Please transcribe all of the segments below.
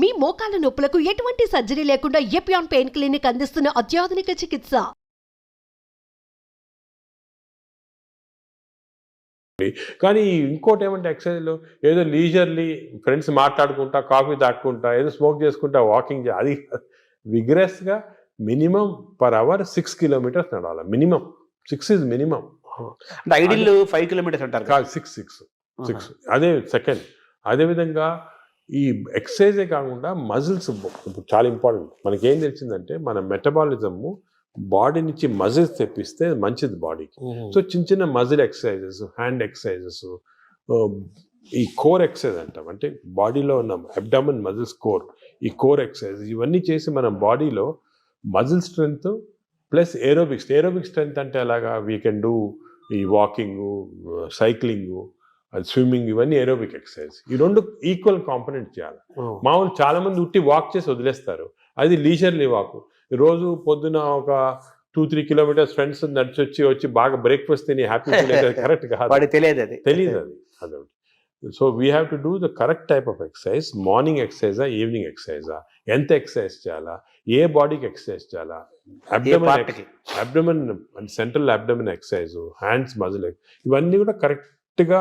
మీ మోకాల నొప్పులకు ఎటువంటి సర్జరీ లేకుండా ఎపియాన్ పెయిన్ క్లినిక్ అందిస్తున్న అత్యాధునిక చికిత్స. కానీ ఇంకోటి ఏమంటే ఎక్సర్సైజ్లో ఏదో లీజర్లీ ఫ్రెండ్స్ మాట్లాడుకుంటా కాఫీ తాక్కుంటా ఏదో స్మోక్ చేసుకుంటా వాకింగ్ అది విగ్రెస్గా మినిమం పర్ అవర్ 6 kilometers నడవాలి. Minimum 6 is minimum. అంటే ఐడియల్ 5 kilometers అంటారు కాదు, 6 అదే సెకండ్. అదేవిధంగా ఈ ఎక్సర్సైజే కాకుండా మజిల్స్ చాలా ఇంపార్టెంట్. మనకి ఏం తెలిసిందంటే మన మెటబాలిజము బాడీ నుంచి మజిల్స్ తెప్పిస్తే మంచిది బాడీకి. సో చిన్న చిన్న మజిల్ ఎక్సర్సైజెస్, హ్యాండ్ ఎక్సర్సైజెస్, ఈ కోర్ ఎక్సర్సైజ్ అంటాం, అంటే బాడీలో ఉన్న అబ్డామన్ మజిల్స్ కోర్, ఈ కోర్ ఎక్సర్సైజ్ ఇవన్నీ చేసి మన బాడీలో muscle strength plus aerobics. Aerobic strength అంటే అలాగా వీ కెన్ డూ ఈ వాకింగ్, సైక్లింగ్, స్విమ్మింగ్, ఇవన్నీ ఏరోబిక్ ఎక్సర్సైజ్. ఈ రెండు ఈక్వల్ కాంపనెంట్ చేయాలి. మామూలు చాలా మంది ఉట్టి వాక్ చేసి వదిలేస్తారు, అది లీజర్లీ వాక్. రోజు పొద్దున ఒక 2-3 kilometers ఫ్రెండ్స్ వచ్చి బాగా బ్రేక్ఫాస్ట్ తిని హ్యాపీ కరెక్ట్ కాదు, తెలియదు అది. So we have to do the correct type of exercise. Morning ఎక్సర్సైజా, ఈవినింగ్ ఎక్సర్సైజా, ఎంత ఎక్సర్సైజ్ చేయాలా, ఏ బాడీకి ఎక్సర్సైజ్ చేయాలా, abdomen central abdomen exercise, hands muscle, ఇవన్నీ కూడా కరెక్ట్గా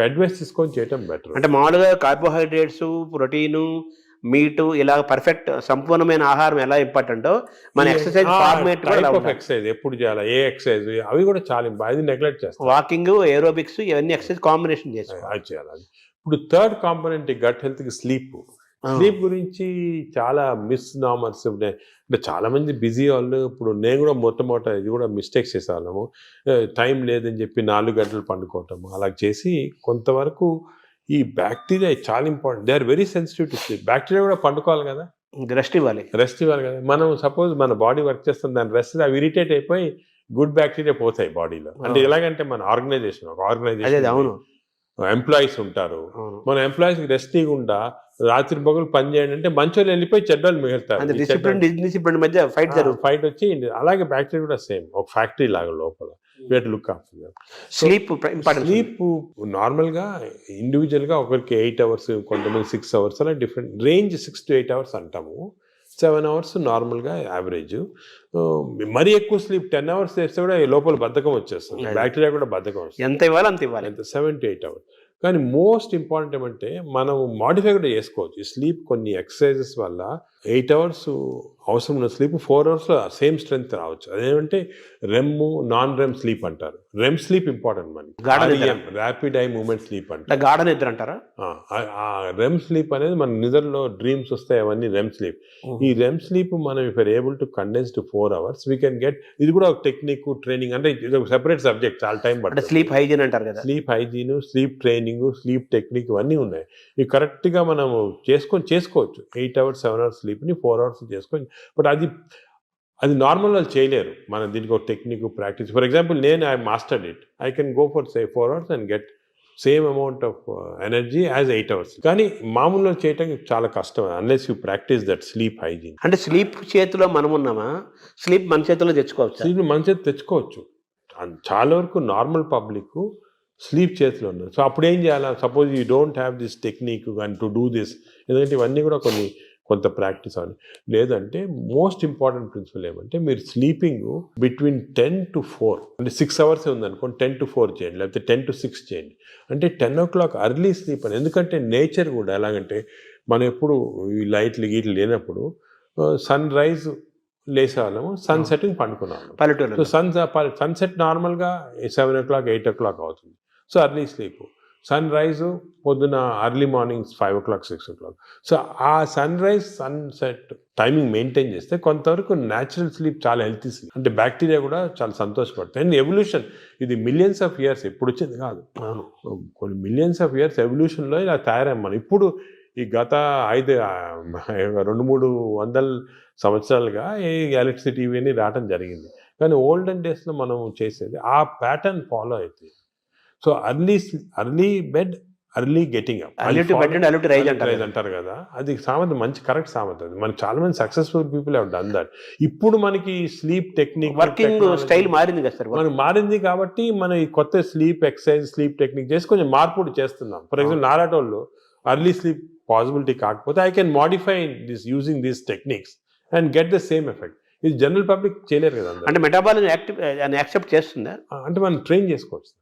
అడ్వైస్ తీసుకొని చేయటం బెటర్. అంటే మామూలుగా కార్బోహైడ్రేట్స్, ప్రోటీను, మీటు, ఇలా పర్ఫెక్ట్ సంపూర్ణమైన ఆహారం ఎలా ఇంపార్టెంటో మన ఎక్సర్సైజ్ ఫార్మేట్ ఎక్సర్సైజ్ ఎప్పుడు చేయాలి, ఏ ఎక్సర్సైజ్, అవి కూడా చాలా అది నెగ్లెక్ట్ చేస్తాం. వాకింగ్, ఏరోబిక్స్, ఇవన్నీ ఎక్సర్సైజ్ కాంబినేషన్ అది చేయాలి. ఇప్పుడు థర్డ్ కాంపోనెంట్ గట్ హెల్త్కి స్లీప్. స్లీప్ గురించి చాలా మిస్నామర్స్ అంటే చాలా మంది బిజీ వాళ్ళు. ఇప్పుడు నేను కూడా మొట్టమొదట ఇది కూడా మిస్టేక్స్ చేసేవాళ్ళము. టైం లేదని చెప్పి 4 గంటలు పండుకోవటము అలా చేసి కొంతవరకు ఈ బ్యాక్టీరియా చాలా important. They are very sensitive to sleep. Bacteria కూడా పండుకోవాలి కదా, రెస్ట్ ఇవ్వాలి కదా. మనం సపోజ్ మన బాడీ వర్క్ చేస్తుంది, దాని రెస్ట్ అవి ఇరిటేట్ అయిపోయి గుడ్ బ్యాక్టీరియా పోతాయి బాడీలో. అంటే ఎలాగంటే మన ఆర్గనైజేషన్ అవును, ఎంప్లాయీస్ ఉంటారు, మన ఎంప్లాయీస్కి రెస్ట్ ఇవ్వకుండా రాత్రి పగలు పని చేయండి అంటే మంచోళ్ళు వెళ్ళిపోయి చెడ్డోళ్ళు మిగులుతారు. డిసిప్లిన్ మధ్య ఫైట్ వచ్చి అలాగే బ్యాక్టీరియా కూడా సేమ్ ఒక ఫ్యాక్టరీ లాగా లోపల. Look after sleep. స్లీప్ నార్మల్గా ఇండివిజువల్గా ఒకరికి 8 hours, కొంతమంది 6 hours, అలా డిఫరెంట్ రేంజ్. 6 to 8 hours అంటాము, 7 hours నార్మల్గా యావరేజ్. మరీ ఎక్కువ స్లీప్ 10 hours చేస్తే కూడా లోపల బద్ధకం వచ్చేస్తుంది, బ్యాక్టీరియా కూడా బద్ధకం వస్తుంది. ఎంత ఇవ్వాలి అంత ఇవ్వాలి, 7 to 8 hours. కానీ మోస్ట్ ఇంపార్టెంట్ ఏమంటే మనం మాడిఫై కూడా చేసుకోవచ్చు ఈ స్లీప్. కొన్ని ఎక్సర్సైజెస్ వల్ల 8 hours అవసరం ఉన్న స్లీప్ 4 hours సేమ్ స్ట్రెంగ్త్ రావచ్చు. అదేమంటే రెమ్, నాన్ రెమ్ స్లీప్ అంటారు. రెమ్ స్లీప్ ఇంపార్టెంట్ మనకి, ర్యాపిడ్ ఐ మూవ్మెంట్ స్లీప్ అంటారు, గాఢ నిద్ర అంటారా. రెమ్ స్లీప్ అనేది మన నిద్రలో డ్రీమ్స్ వస్తాయి, అవన్నీ రెమ్ స్లీప్. ఈ రెమ్ స్లీప్ మనం if are able to condense to 4 hours we can get. ఇది కూడా ఒక టెక్నిక్, ట్రైనింగ్, అంటే ఇది ఒక సెపరేట్ సబ్జెక్ట్, చాలా టైం పడుతుంది. స్లీప్ హైజీన్ అంటారు కదా, sleep hygiene, sleep training, sleep technique, ఇవన్నీ ఉన్నాయి. ఇవి కరెక్ట్గా మనం చేసుకోవచ్చు. 8 hours 7 hours స్లీప్ని 4 hours చేసుకోవచ్చు. బట్ అది నార్మల్ వాళ్ళు చేయలేరు. మనం దీనికి ఒక టెక్నిక్, ప్రాక్టీస్. ఫర్ ఎగ్జాంపుల్ నేను I mastered it, I can go for 4 hours and get same amount of energy as 8 hours. కానీ మామూలుగా చేయటం చాలా కష్టం unless you practice that sleep hygiene. అంటే స్లీప్ చేతిలో మనం ఉన్నామా, స్లీప్ మన చేతిలో తెచ్చుకోవచ్చు. స్లీప్ మన చేతి తెచ్చుకోవచ్చు. చాలా వరకు నార్మల్ పబ్లిక్ స్లీప్ చేతిలో ఉన్నారు. సో అప్పుడు ఏం చేయాలి, suppose you don't have this technique and to do this, ఎందుకంటే ఇవన్నీ కూడా కొంత ప్రాక్టీస్ అవ్వాలి. లేదంటే మోస్ట్ ఇంపార్టెంట్ ప్రిన్సిపల్ ఏమంటే మీరు స్లీపింగ్ బిట్వీన్ 10 to 4, అంటే 6 hours ఉందనుకోండి, 10 to 4 చేయండి, లేకపోతే 10 to 6 చేయండి. అంటే 10 o'clock అర్లీ స్లీప్ అని. ఎందుకంటే నేచర్ కూడా ఎలాగంటే మనం ఎప్పుడు ఈ లైట్లు గీట్లు లేనప్పుడు సన్ రైజ్ లేసేవాళ్ళము, సన్ సెట్టింగ్ పండుకున్నాము పల్లెటూరు. సో సన్సెట్ నార్మల్గా 7 o'clock 8 o'clock అవుతుంది. So early sleep. Sunrise పొద్దున early morning 5 o'clock 6 o'clock. So ఆ sunrise sunset timing maintain చేస్తే కొంతవరకు న్యాచురల్ స్లీప్ చాలా హెల్తీ స్లీప్. అంటే బ్యాక్టీరియా కూడా చాలా సంతోషపడతాయి. అండ్ ఎవల్యూషన్ ఇది మిలియన్స్ ఆఫ్ ఇయర్స్ ఎప్పుడు వచ్చింది కాదు, కొన్ని మిలియన్స్ ఆఫ్ ఇయర్స్ ఎవల్యూషన్లో ఇలా తయారయ్యాం మనం. ఇప్పుడు ఈ గత 200-300 సంవత్సరాలుగా ఈ ఎలక్ట్రిసిటీ ఇవన్నీ రావడం జరిగింది. కానీ ఓల్డెన్ డేస్లో మనం చేసేది ఆ ప్యాటర్న్ ఫాలో అవుతుంది. So early bed, early getting up, rise అంటారు కదా, అది సామెత, మంచి కరెక్ట్ సామెత. అది మనకి చాలా మంది successful people have done that. ఇప్పుడు మనకి స్లీప్ టెక్నిక్, వర్కింగ్ స్టైల్ మారింది కదా సార్, మనకి మారింది కాబట్టి మనం ఈ కొత్త స్లీప్ ఎక్సర్సైజ్, స్లీప్ టెక్నిక్ చేసి కొంచెం మార్పు చేస్తున్నాం. ఫర్ ఎగ్జాంపుల్ నారాటోళ్ళు అర్లీ స్లీప్ పాసిబిలిటీ కాకపోతే I can modify this using these techniques and get the same effect. ఇది జనరల్ పబ్లిక్ చేయలేరు కదా అందరూ. అంటే మెటాబాలిజం యాక్సెప్ట్ చేస్తుందా? అంటే మనం ట్రైన్ చేసుకోవచ్చు.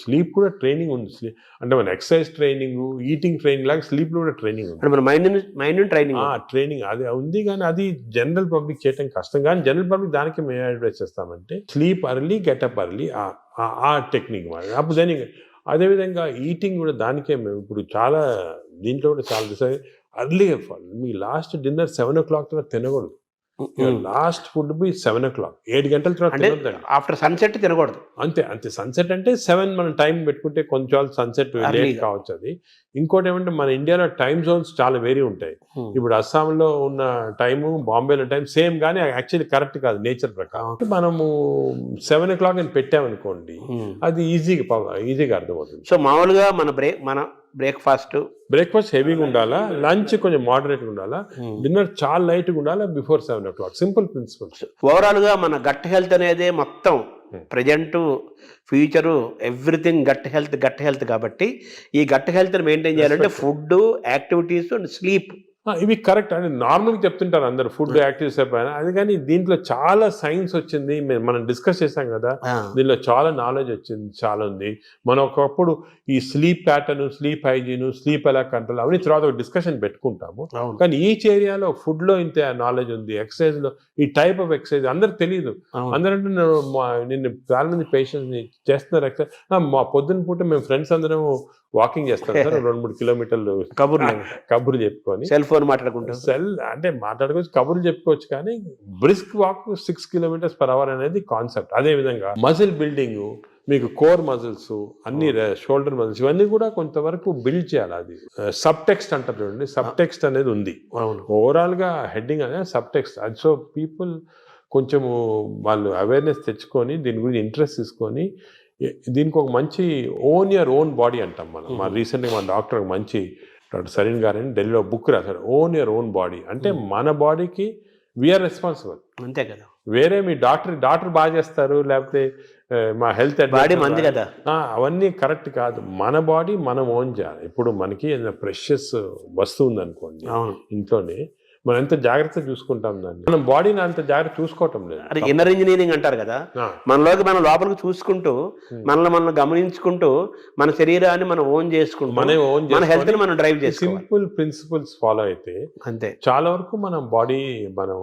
స్లీప్ కూడా ట్రైనింగ్ ఉంది. అంటే మన ఎక్సర్సైజ్ ట్రైనింగ్, ఈటింగ్ ట్రైనింగ్ లాగా స్లీప్ లో కూడా ట్రైనింగ్ ఉంది. అంటే మన మైండ్ ట్రైనింగ్ ట్రైనింగ్ అది ఉంది, కానీ అది జనరల్ పబ్లిక్ చేయడం కష్టం. కానీ జనరల్ పబ్లిక్ దానికి మేము అడ్వైస్ చేస్తామంటే స్లీప్ అర్లీ, గెటప్ అర్లీ, ఆ టెక్నిక్ మరి. అప్పుడు దాని అదేవిధంగా ఈటింగ్ కూడా దానికే మేము ఇప్పుడు చాలా దీంట్లో కూడా చాలా అర్లీగా మీ లాస్ట్ డిన్నర్ 7 o'clock తర్వాత తినకూడదు. లాస్ట్ ఫుడ్ బి 7 o'clock, 7 గంటల తర్వాత ఆఫ్టర్ సన్సెట్ తినకూడదు. అంతే సన్సెట్ అంటే 7 మనం టైం పెట్టుకుంటే కొంచెం సన్సెట్ లేట్ కావచ్చు. అది ఇంకోటి ఏమంటే మన ఇండియాలో టైం జోన్స్ చాలా వేరీ ఉంటాయి. ఇప్పుడు అస్సాంలో ఉన్న టైము, బాంబేలో టైం సేమ్, కానీ యాక్చువల్లీ కరెక్ట్ కాదు నేచర్ ప్రకారం. మనము 7 o'clock అని పెట్టామనుకోండి, అది ఈజీగా అర్థమవుతుంది. సో మామూలుగా మన బ్రేక్ఫాస్ట్ హెవీగా ఉండాలా, లంచ్ కొంచెం మోడరేట్గా ఉండాలా, డిన్నర్ చాలా లైట్గా ఉండాలా before 7 o'clock. Simple principles. Overall గా మన గట్ హెల్త్ అనేది మొత్తం present future everything gut health కాబట్టి ఈ గట్ హెల్త్ మెయింటైన్ చేయాలంటే ఫుడ్, యాక్టివిటీస్ అండ్ స్లీప్ ఇవి కరెక్ట్ అని నార్మల్గా చెప్తుంటారు అందరు, ఫుడ్ యాక్టివ్స్ అయిపోయినా. అది కానీ దీంట్లో చాలా సైన్స్ వచ్చింది, మనం డిస్కస్ చేసాం కదా, దీనిలో చాలా నాలెడ్జ్ వచ్చింది, చాలా ఉంది. మనం ఒకప్పుడు ఈ sleep pattern, sleep hygiene, sleep ఎలా కంట్రోల్ అవన్నీ తర్వాత ఒక డిస్కషన్ పెట్టుకుంటాము. కానీ ఈచ్ ఏరియాలో ఫుడ్ లో ఇంత నాలెడ్జ్ ఉంది, ఎక్సర్సైజ్ లో ఈ టైప్ ఆఫ్ ఎక్సర్సైజ్ అందరికి తెలియదు. అందరంటే నిన్ను చాలా మంది పేషెంట్స్ ని చేస్తున్నారు ఎక్సర్సైజ్. మా పొద్దున్న పూట మేము ఫ్రెండ్స్ అందరం వాకింగ్ చేస్తాం సార్, 2-3 కిలోమీటర్లు కబుర్లు చెప్పుకొని, సెల్ ఫోన్ మాట్లాడుకుంటాం. అంటే మాట్లాడుకోవచ్చు, కబుర్లు చెప్పుకోవచ్చు. కానీ brisk walk 6 kilometers per hour అనేది కాన్సెప్ట్. అదే విధంగా మజిల్ బిల్డింగ్, మీకు కోర్ మజిల్స్ అన్ని, షోల్డర్ మజిల్స్, ఇవన్నీ కూడా కొంతవరకు బిల్డ్ చేయాలి. అది సబ్ టెక్స్ట్ అంటారు చూడండి, సబ్ టెక్స్ట్ అనేది ఉంది. ఓవరాల్ గా హెడ్డింగ్ అనేది సబ్ టెక్స్ట్. అది సో పీపుల్ కొంచెము వాళ్ళు అవేర్నెస్ తెచ్చుకొని దీని గురించి ఇంట్రెస్ట్ తీసుకొని దీనికి ఒక మంచి ఓన్ యువర్ ఓన్ బాడీ అంటాం మనం. మా రీసెంట్గా మా డాక్టర్ మంచి డాక్టర్ సరీన్ గారు అని ఢిల్లీలో బుక్ రాశారు, ఓన్ యువర్ ఓన్ బాడీ. అంటే మన బాడీకి వీఆర్ రెస్పాన్సిబుల్, అంతే కదా. వేరే మీ డాక్టర్ బాగా చేస్తారు, లేకపోతే మా హెల్త్ బాడీ మంది కదా, అవన్నీ కరెక్ట్ కాదు. మన బాడీ మనం ఓన్ చేయాలి. ఇప్పుడు మనకి ప్రెషియస్ వస్తువు ఉందనుకోండి ఇంట్లోనే, మనం ఎంత జాగ్రత్తగా చూసుకుంటాం దాన్ని, మనం బాడీని అంత జాగ్రత్త చూసుకోవటం లేదు. అది ఇన్నర్ ఇంజనీరింగ్ అంటారు కదా, మనలోకి మనం లోపలికి చూసుకుంటూ మనల్ని గమనించుకుంటూ మన శరీరాన్ని మనం ఓన్ చేసుకుంటూ మన హెల్త్ ని మనం డ్రైవ్ చేసి సింపుల్ ప్రిన్సిపల్స్ ఫాలో అయితే అంతే చాలా వరకు మనం బాడీ, మనం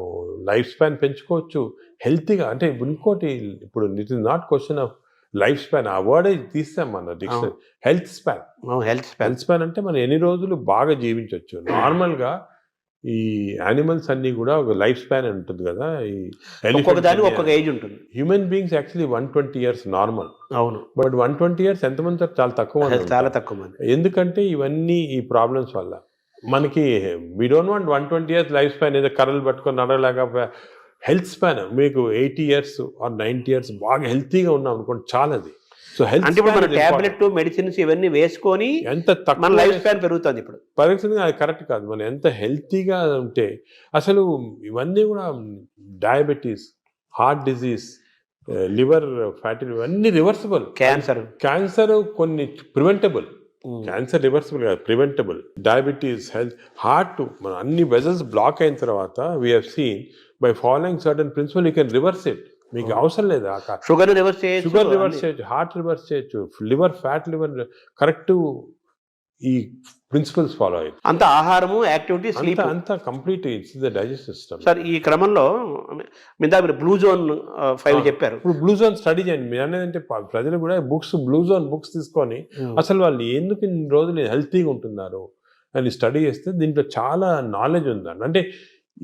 లైఫ్ స్పాన్ పెంచుకోవచ్చు హెల్తీగా. అంటే ఇంకోటి, ఇప్పుడు it is not question of life span, ఆ వర్డ్ తీస్తాం మన డిక్షనరీ. హెల్త్ స్పాన్ అంటే మనం ఎన్ని రోజులు బాగా జీవించవచ్చు. నార్మల్గా ఈ యానిమల్స్ అన్ని కూడా ఒక లైఫ్ స్పాన్ ఉంటుంది కదా, ఈ ఒక్కొక్క ఏజ్ ఉంటుంది. Human beings actually 120 years normal. అవును, బట్ 120 years ఎంతమంది చాలా తక్కువ మంది. ఎందుకంటే ఇవన్నీ ఈ ప్రాబ్లమ్స్ వల్ల మనకి we don't want 120 years life span, ఏదో కర్రలు పట్టుకొని నడవలేక. హెల్త్ స్పాన్ మీకు 80 years or 90 years బాగా హెల్తీగా ఉన్నాం అనుకోండి, చాలా. అది సో హెల్త్ అంటే మన టాబ్లెట్, మెడిసిన్స్ ఇవన్నీ వేసుకొని ఎంత తక్కువ లైఫ్ స్పాన్ పెరుగుతుంది. ఇప్పుడు పరిస్థితి అది కరెక్ట్ కాదు. మనం ఎంత హెల్తీగా ఉంటే అసలు ఇవన్నీ కూడా diabetes, heart disease, liver fatty, ఇవన్నీ రివర్సిబుల్. క్యాన్సర్ కొన్ని ప్రివెంటబుల్, క్యాన్సర్ రివర్సిబుల్ కాదు, ప్రివెంటబుల్. డయాబెటీస్, హెల్త్, హార్ట్, మన అన్ని వెజల్స్ బ్లాక్ అయిన తర్వాత we have seen by following certain principal you can reverse it. మీకు అవసరం లేదు, షుగర్ రివర్స్ చేయొచ్చు, హార్ట్ రివర్స్ చేయొచ్చు, లివర్ ఫ్యాట్, లివర్ కరెక్ట్. ఈ ప్రిన్సిపల్స్ ఫాలో అయ్యి అంత ఆహారము, యాక్టివిటీ, స్లీప్ అంతా complete it's the digestive system. Sir ఈ క్రమంలో మీరు బ్లూ జోన్ 5 చెప్పారు. ఇప్పుడు బ్లూ జోన్ స్టడీ చేయండి. మీరు అనేది ప్రజలు కూడా బ్లూ జోన్ బుక్స్ తీసుకొని అసలు వాళ్ళు ఎందుకు ఇన్ని రోజులు హెల్తీగా ఉంటున్నారు అని స్టడీ చేస్తే దీంట్లో చాలా నాలెడ్జ్ ఉందండి. అంటే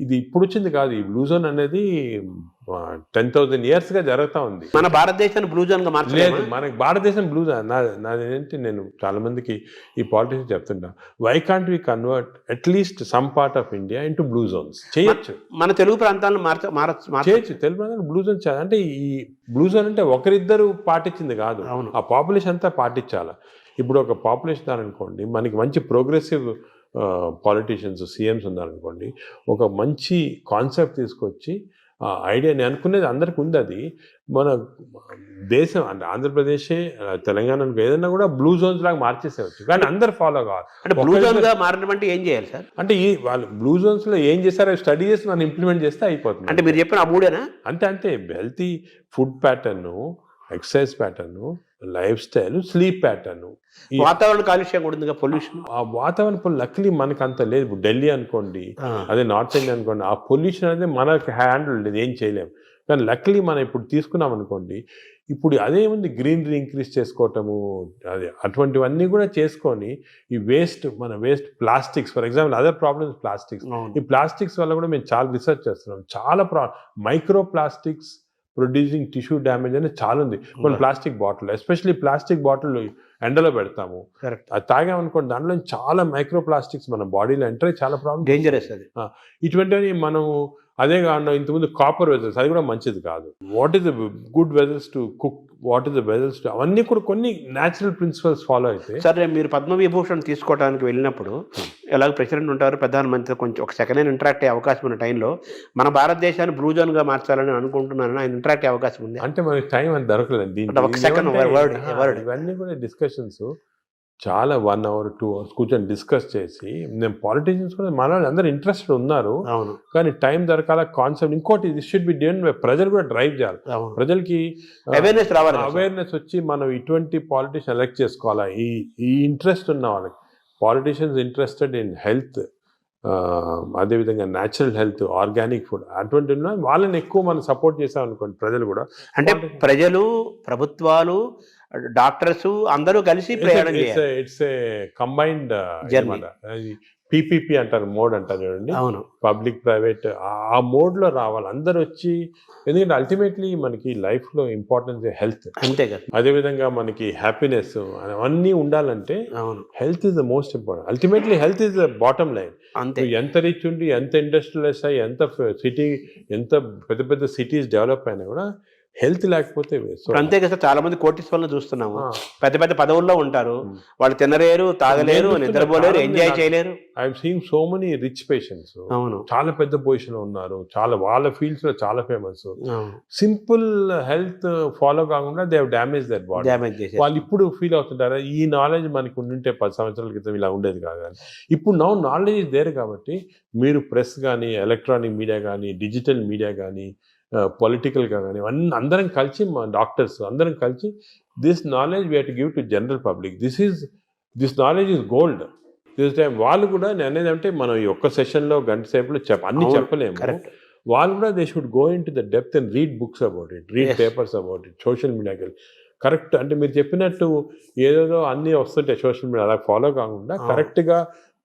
ఇది ఇప్పుడు వచ్చింది కాదు, ఈ బ్లూ జోన్ అనేది 10,000 years గా జరుగుతూ ఉంది. మన భారతదేశాన్ని బ్లూ జోన్ గా మార్చలేదు. మనకి భారతదేశం బ్లూ జోన్. నాదేంటి, నేను చాలా మందికి ఈ పాలిటిక్స్ చెప్తుంటా, why can't we convert at least some part of India into blue zones? చేయొచ్చు. మన తెలుగు ప్రాంతాలను చేయొచ్చు. తెలుగు ప్రాంతాలు బ్లూ జోన్ చేయాలి. అంటే ఈ బ్లూ జోన్ అంటే ఒకరిద్దరు పాటించింది కాదు, ఆ పాపులేషన్ అంతా పాటించాలి. ఇప్పుడు ఒక పాపులేషన్ అనుకోండి, మనకి మంచి ప్రోగ్రెసివ్ పాలిటీషియన్స్, సీఎంస్ ఉన్నారనుకోండి, ఒక మంచి కాన్సెప్ట్ తీసుకొచ్చి ఐడియా నేను అనుకునేది అందరికి ఉంది. అది మన దేశం అంటే ఆంధ్రప్రదేశే తెలంగాణ ఏదైనా కూడా బ్లూ జోన్స్ లాగా మార్చేసేవచ్చు, కానీ అందరు ఫాలో కావాలి. అంటే బ్లూ జోన్ గా మారడం అంటే ఏం చేయాలి సార్? అంటే ఈ వాళ్ళు బ్లూ జోన్స్ లో ఏం చేస్తారో స్టడీ చేసి మనం ఇంప్లిమెంట్ చేస్తే అయిపోతుంది. అంటే మీరు చెప్పిన ఆ మూడేనా? అంతే healthy food pattern, exercise pattern, life style, sleep pattern. వాతావరణ కాలుష్యం కూడా ఉంది, పొల్యూషన్. ఆ వాతావరణ లక్లీ మనకు అంత లేదు. ఇప్పుడు ఢిల్లీ అనుకోండి, అదే నార్త్ ఇండియా అనుకోండి, ఆ పొల్యూషన్ అనేది మనకి హ్యాండిల్ లేదు, ఏం చేయలేము. కానీ లక్లీ మనం ఇప్పుడు తీసుకున్నాం అనుకోండి, ఇప్పుడు అదేముంది గ్రీనరీ ఇంక్రీజ్ చేసుకోవటము, అదే అటువంటివన్నీ కూడా చేసుకొని ఈ మన waste plastics, for example other problems plastics. ఈ ప్లాస్టిక్స్ వల్ల కూడా మేము చాలా రీసెర్చ్ చేస్తున్నాం. చాలా micro plastics producing tissue damage అనేది చాలా ఉంది. మన plastic bottle, especially plastic bottle ఎండలో పెడతాము, అది తాగామనుకోండి, దాంట్లో చాలా మైక్రో ప్లాస్టిక్స్ మన బాడీలో ఎంటర్ అయ్యి చాలా ప్రాబ్లమ్, డేంజరస్ అది. ఇటువంటివి మనం అదే కాకుండా ఇంతకుముందు కాపర్ వెజల్స్, అది కూడా మంచిది కాదు. What is the good vessels to cook, what is the vessels to, అవన్నీ కూడా కొన్ని న్యాచురల్ ప్రిన్సిపల్స్ ఫాలో అయితే. సరే, మీరు పద్మవిభూషణ్ తీసుకోవడానికి వెళ్ళినప్పుడు ఎలాగో ప్రెసిడెంట్ ఉంటారు, ప్రధానమంత్రి కొంచెం ఒక సెకండ్ హ్యాండ్ ఇంటరాక్ట్ అయ్యే అవకాశం ఉన్న టైంలో మన భారతదేశాన్ని బ్లూ జోన్ గా మార్చాలని అనుకుంటున్నాను, ఆయన ఇంటరాక్ట్ అయ్యే అవకాశం ఉంది? అంటే మనకి టైం అని దొరకలేదు దీనికి. ఒక సెకండ్ ఇవన్నీ కూడా డిస్కషన్స్ చాలా 1 hour 2 hours కూర్చొని డిస్కస్ చేసి, నేను పాలిటీషియన్స్ కూడా మన అందరూ ఇంట్రెస్టెడ్ ఉన్నారు, కానీ టైం దొరకాల కాన్సెప్ట్. ఇంకోటి this should be done by ప్రజలు కూడా డ్రైవ్ చేయాలి, ప్రజలకి అవేర్నెస్ రావాలి, అవేర్నెస్ వచ్చి మనం ఇటువంటి పాలిటీషియన్ ఎలక్ట్ చేసుకోవాలా. ఈ ఇంట్రెస్ట్ ఉన్న వాళ్ళకి, పాలిటీషియన్స్ ఇంట్రెస్టెడ్ ఇన్ హెల్త్, అదేవిధంగా న్యాచురల్ హెల్త్, ఆర్గానిక్ ఫుడ్, అటువంటి వాళ్ళని ఎక్కువ మనం సపోర్ట్ చేసాం అనుకోండి, ప్రజలు కూడా. అంటే ప్రజలు, ప్రభుత్వాలు, డాక్టర్స్ అందరూ కలిసి ప్రయాణం చేయాలి. ఇట్స్ ఏ కంబైన్డ్ PPP అంటారు, మోడ్ అంటారు చూడండి, పబ్లిక్ ప్రైవేట్, ఆ మోడ్ లో రావాలి అందరు వచ్చి. ఎందుకంటే అల్టిమేట్లీ మనకి లైఫ్ లో ఇంపార్టెన్స్ హెల్త్, అంతే కదా. అదేవిధంగా మనకి హ్యాపీనెస్ అవన్నీ ఉండాలంటే health is the most important. Ultimately health is the bottom line. అంతే, ఎంత రిచ్ ఉండి, ఎంత ఇండస్ట్రియలైజ్ అయ్యి, ఎంత సిటీ, ఎంత పెద్ద పెద్ద సిటీస్ డెవలప్ అయినా కూడా హెల్త్ లేకపోతే అంతే కదా. చాలా మంది కోటీశ్వరులను చూస్తున్నాము, పెద్ద పెద్ద పదవుల్లో ఉంటారు, వాళ్ళు తినలేరు, తాగలేరు, నిద్రపోలేరు, ఎంజాయ్ చేయలేరు. I'm seeing so many rich patients, చాలా పెద్ద పొజిషన్ లో ఉన్నారు, చాలా వాళ్ళ ఫీల్డ్స్ లో చాలా ఫేమస్. సింపుల్ హెల్త్ ఫాలో కాకుండా they have damage their body. వాళ్ళు ఇప్పుడు ఫీల్ అవుతుంటారు, ఈ నాలెడ్జ్ మనకి ఉండుంటే 10 సంవత్సరాల క్రితం ఇలా ఉండేది కాదు. కానీ ఇప్పుడు నౌ నాలెడ్జ్ ఇస్ దేర్ కాబట్టి మీరు ప్రెస్ కానీ, ఎలక్ట్రానిక్ మీడియా కానీ, డిజిటల్ మీడియా కానీ, పొలిటికల్గా కానీ, అందరం కలిసి, మా డాక్టర్స్ అందరం కలిసి, this knowledge we have to give to general public. This knowledge is gold. This time వాళ్ళు కూడా నేను అనేది అంటే, మనం ఈ ఒక్క సెషన్లో గంట సేపులో అన్ని చెప్పలేము. వాళ్ళు కూడా they should go in to the depth and read books about it, read papers about it, social మీడియాకి కరెక్ట్. అంటే మీరు చెప్పినట్టు ఏదేదో అన్నీ వస్తుంటాయి సోషల్ మీడియా, అలా ఫాలో కాకుండా కరెక్ట్గా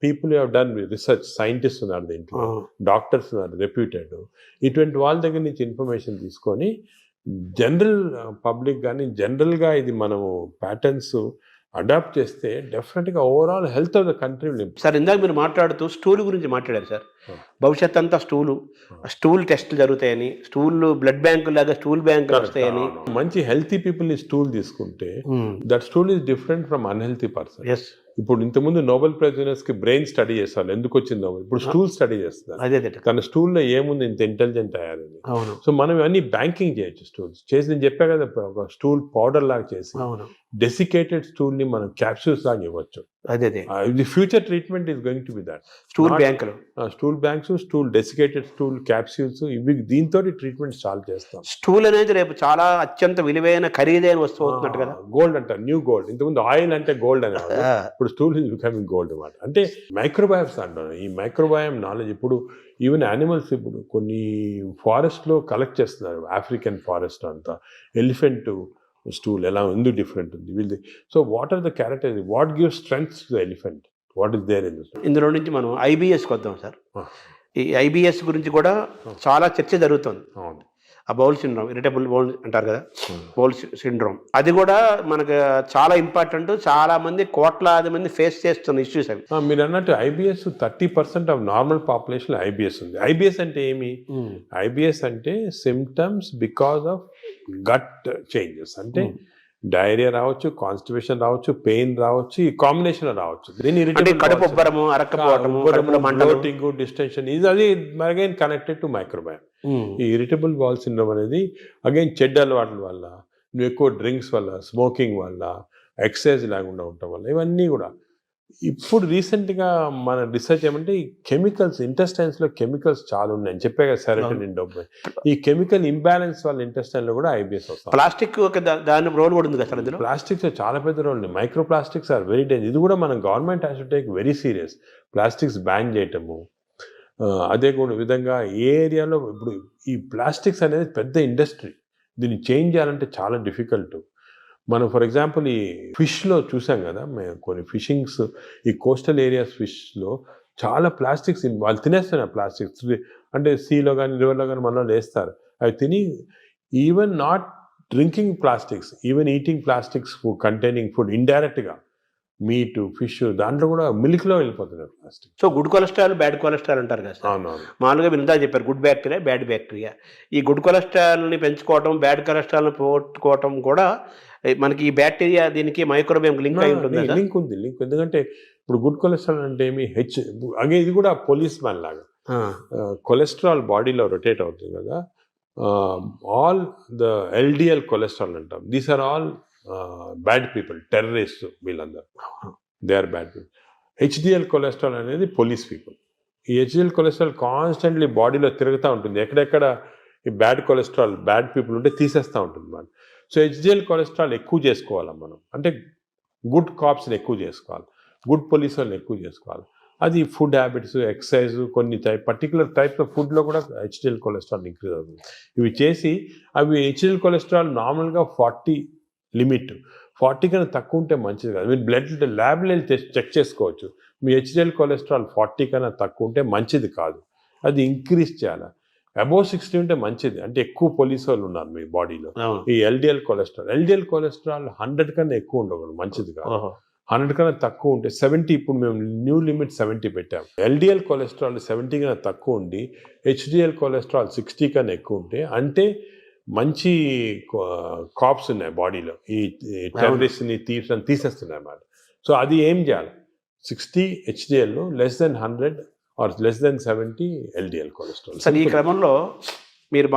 people have done research, scientist ఉన్నారు దీంట్లో, డాక్టర్స్ ఉన్నారు రెప్యూటెడ్, ఇటువంటి వాళ్ళ దగ్గర నుంచి ఇన్ఫర్మేషన్ తీసుకొని జనరల్ పబ్లిక్ కానీ, జనరల్గా ఇది మనము ప్యాటర్న్స్ అడాప్ట్ చేస్తే డెఫినెట్గా overall health of the country will improve. Sir, ఇందాక మీరు మాట్లాడుతూ స్టూల్ గురించి మాట్లాడారు సార్. భవిష్యత్ అంతా స్టూల్ టెస్టులు జరుగుతాయని, బ్లడ్ బ్యాంకు లాగా స్టూల్ బ్యాంకులు వస్తాయని. మంచి హెల్తీ పీపుల్ని స్టూల్ తీసుకుంటే that stool is different from unhealthy person. ఇప్పుడు ఇంతకుముందు నోబెల్ ప్రైజ్ విన్నర్స్ కి బ్రెయిన్ స్టడీ చేస్తారు, ఎందుకు వచ్చింది నోబెల్, ఇప్పుడు స్టూల్ స్టడీ చేస్తున్నారు, తన స్టూల్లో ఏముంది ఇంత ఇంటెలిజెంట్ అయ్యారని. సో మనం ఇవన్నీ బ్యాంకింగ్ చేయొచ్చు. స్టూల్స్ చేసి నేను చెప్పా కదా, ఒక స్టూల్ పౌడర్ లాగా చేసి డెసికేటెడ్ స్టూల్ ని మనం క్యాప్సూల్స్ లాగా ఇవ్వచ్చు. The future treatment is going to be that. Stool banks, stool desiccated stool capsules, ఇవి దీంతో ట్రీట్మెంట్ స్టార్ట్ చేస్తాం. స్టూల్ అనేది రేపు చాలా అత్యంత విలువైన ఖరీదైన వస్తువు అవుతున్నట్టు కదా. గోల్డ్ అంటారు, న్యూ గోల్డ్. ఇంతకుముందు ఆయిల్ అంటే గోల్డ్ అనేది, ఇప్పుడు స్టూల్ ఈజ్ బికమింగ్ గోల్డ్ అన్నమాట. అంటే మైక్రోబయామ్స్ అంటారు. ఈ మైక్రోబయామ్ నాలెడ్జ్ ఇప్పుడు ఈవెన్ యానిమల్స్, ఇప్పుడు కొన్ని ఫారెస్ట్లో కలెక్ట్ చేస్తున్నారు, ఆఫ్రికన్ ఫారెస్ట్ అంతా, ఎలిఫెంట్ స్టూల్ ఎలా ఎందుకు డిఫరెంట్ ఉంది వీళ్ళది. So what are the characters, what give strength to the elephant, what is there in this. ఇందులో నుంచి మనం IBS వద్దాం సార్. ఈ IBS గురించి కూడా చాలా చర్చ జరుగుతుంది. ఆ బౌల్ సిండ్రోమ్, ఇరిటబుల్ బౌల్ అంటారు కదా, బౌల్ సిండ్రోమ్, అది కూడా మనకు చాలా ఇంపార్టెంట్. చాలా మంది, కోట్లాది మంది ఫేస్ చేస్తున్న ఇష్యూస్ అవి. మీరు అన్నట్టు IBS 30% of normal population IBS ఉంది. IBS అంటే ఏమి? IBS అంటే symptoms because of gut changes. అంటే డైరియా రావచ్చు, కాన్స్టిపేషన్ రావచ్చు, పెయిన్ రావచ్చు, ఈ కాంబినేషన్ రావచ్చు. దీని అంటే కడుపు ఉబ్బరము, అరక్కపోవటము, కడుపులో మంటలు, బ్లోటింగ్, డిస్టెన్షన్, ఇది అది అగైన్ కనెక్టెడ్ టు మైక్రోబయామ్. ఈ ఇరిటబుల్ బౌల్ సిండ్రోమ్ అనేది అగైన్ చెడ్డ అలవాట్ల వల్ల, నువ్వు ఎక్కువ డ్రింక్స్ వల్ల, స్మోకింగ్ వల్ల, ఎక్సర్సైజ్ లేకుండా ఉండటం వల్ల, ఇవన్నీ కూడా. ఇప్పుడు రీసెంట్గా మన రీసెర్చ్ ఏమంటే ఈ కెమికల్స్, ఇంటెస్టైన్స్లో కెమికల్స్ చాలా ఉన్నాయని చెప్పే కదా, సెరోటోనిన్, డోపమైన్. ఈ కెమికల్ ఇంబ్యాలెన్స్ వల్ల ఇంటెస్టైన్లో కూడా ఐబిఎస్ వస్తుంది. ప్లాస్టిక్ దాని రోల్ కూడా ఉంది కదా సార్ ఇందులో. ప్లాస్టిక్స్ చాలా పెద్ద రోల్ ఉంది. Micro plastics are very danger. ఇది కూడా మన government has to take very serious. Plastics ban చేయటము, అదే కూడా విధంగా ఏ ఏరియాలో ఇప్పుడు ఈ ప్లాస్టిక్స్ అనేది పెద్ద ఇండస్ట్రీ. దీన్ని చేంజ్ చేయాలంటే చాలా డిఫికల్ట్. మనం ఫర్ ఎగ్జాంపుల్ ఈ ఫిష్లో చూసాం కదా, మేము కొన్ని ఫిషింగ్స్, ఈ కోస్టల్ ఏరియాస్ ఫిష్లో చాలా ప్లాస్టిక్స్ వాళ్ళు తినేస్తున్నారు. ప్లాస్టిక్స్ అంటే సీలో కానీ రివర్లో కానీ మనలో వేస్తారు. అవి తిని even not drinking plastics, even eating plastics containing food ఇండైరెక్ట్గా, మీట్, ఫిష్, దాంట్లో కూడా మిల్క్లో వెళ్ళిపోతున్నారు plastic. So good cholesterol, bad cholesterol అంటారు కదా సార్. అవునవును. మామూలుగా మీరు ఇందా చెప్పారు గుడ్ బ్యాక్టీరియా, బ్యాడ్ బ్యాక్టీరియా. ఈ గుడ్ కొలెస్ట్రాల్ని పెంచుకోవటం, బ్యాడ్ కొలెస్ట్రాల్ని పోగొట్టుకోవటం కూడా మనకి ఈ బ్యాక్టీరియా దీనికి మైక్రోబియం లింక్ అయి ఉంటుంది. లింక్ ఉంది, లింక్. ఎందుకంటే ఇప్పుడు గుడ్ కొలెస్ట్రాల్ అంటే ఏమి అగే ఇది కూడా పోలీస్ మ్యాన్ లాగా. కొలెస్ట్రాల్ బాడీలో రొటేట్ అవుతుంది కదా, ఆల్ ద ఎల్డిఎల్ కొలెస్ట్రాల్ అంటాం. These are all bad people, terrorist, వీళ్ళందరూ they are bad people. HDL cholesterol అనేది పోలీస్ పీపుల్. ఈ హెచ్డిఎల్ కొలెస్ట్రాల్ కాన్స్టెంట్లీ బాడీలో తిరుగుతూ ఉంటుంది. ఎక్కడెక్కడ ఈ బ్యాడ్ కొలెస్ట్రాల్, బ్యాడ్ పీపుల్ ఉంటే తీసేస్తూ ఉంటుంది మనం. సో హెచ్డిఎల్ కొలెస్ట్రాల్ ఎక్కువ చేసుకోవాలి మనం, అంటే గుడ్ కాప్స్ని ఎక్కువ చేసుకోవాలి, గుడ్ పోలీస్ వాళ్ళని ఎక్కువ చేసుకోవాలి. అది ఫుడ్ హ్యాబిట్స్, ఎక్సర్సైజ్, కొన్ని పర్టికులర్ టైప్స్ ఆఫ్ ఫుడ్లో కూడా హెచ్డిఎల్ కొలెస్ట్రాల్ ఇంక్రీజ్ అవుతుంది. ఇవి చేసి అవి హెచ్డిఎల్ కొలెస్ట్రాల్ నార్మల్గా 40 లిమిట్, 40 కన్నా తక్కువ ఉంటే మంచిది కాదు. మీరు బ్లడ్ ల్యాబ్లో చెక్ చేసుకోవచ్చు. మీ హెచ్డిఎల్ కొలెస్ట్రాల్ 40 కన్నా తక్కువ ఉంటే మంచిది కాదు, అది ఇంక్రీజ్ చేయాలి. అబోవ్ 60 ఉంటే మంచిది, అంటే ఎక్కువ పోలీస్ వాళ్ళు ఉన్నారు మీ బాడీలో. ఈ ఎల్డిఎల్ కొలెస్ట్రాల్ 100 కన్నా ఎక్కువ ఉండకూడదు, మంచిది కాదు. 100 కన్నా తక్కువ ఉంటే 70, ఇప్పుడు మేము న్యూ లిమిట్ 70 పెట్టాం. ఎల్డిఎల్ కొలెస్ట్రాల్ 70 కన్నా తక్కువ ఉండి హెచ్డిఎల్ కొలెస్ట్రాల్ 60 కన్నా ఎక్కువ ఉంటే అంటే మంచి కాప్స్ ఉన్నాయి బాడీలో, ఈ టెర్రరిస్ట్ని, థీవ్స్ని తీసేస్తున్నాయి అన్నమాట. సో అది ఏం చేయాలి, 60 HDL, less than 100 or less than 70 LDL cholesterol. Sir ఈ క్రమంలో మీరు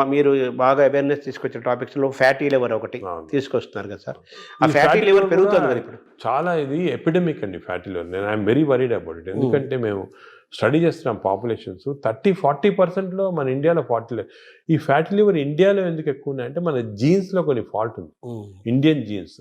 బాగా అవేర్నెస్ తీసుకొచ్చిన టాపిక్స్లో ఫ్యాటీ లివర్ ఒకటి తీసుకొస్తున్నారు కదా సార్. ఆ ఫ్యాటీ లివర్ పెరుగుతుంది కదా ఇప్పుడు చాలా. ఇది ఎపిడమిక్ అండి ఫ్యాటీ లివర్. నేను I'm very worried about it. ఎందుకంటే మేము స్టడీ చేస్తున్నాం పాపులేషన్స్ 30-40%లో మన ఇండియాలో ఈ ఫ్యాటీ లివర్ ఇండియాలో ఎందుకు ఎక్కువ ఉన్నాయంటే మన జీన్స్లో కొన్ని ఫాల్ట్ ఉంది, ఇండియన్ జీన్స్.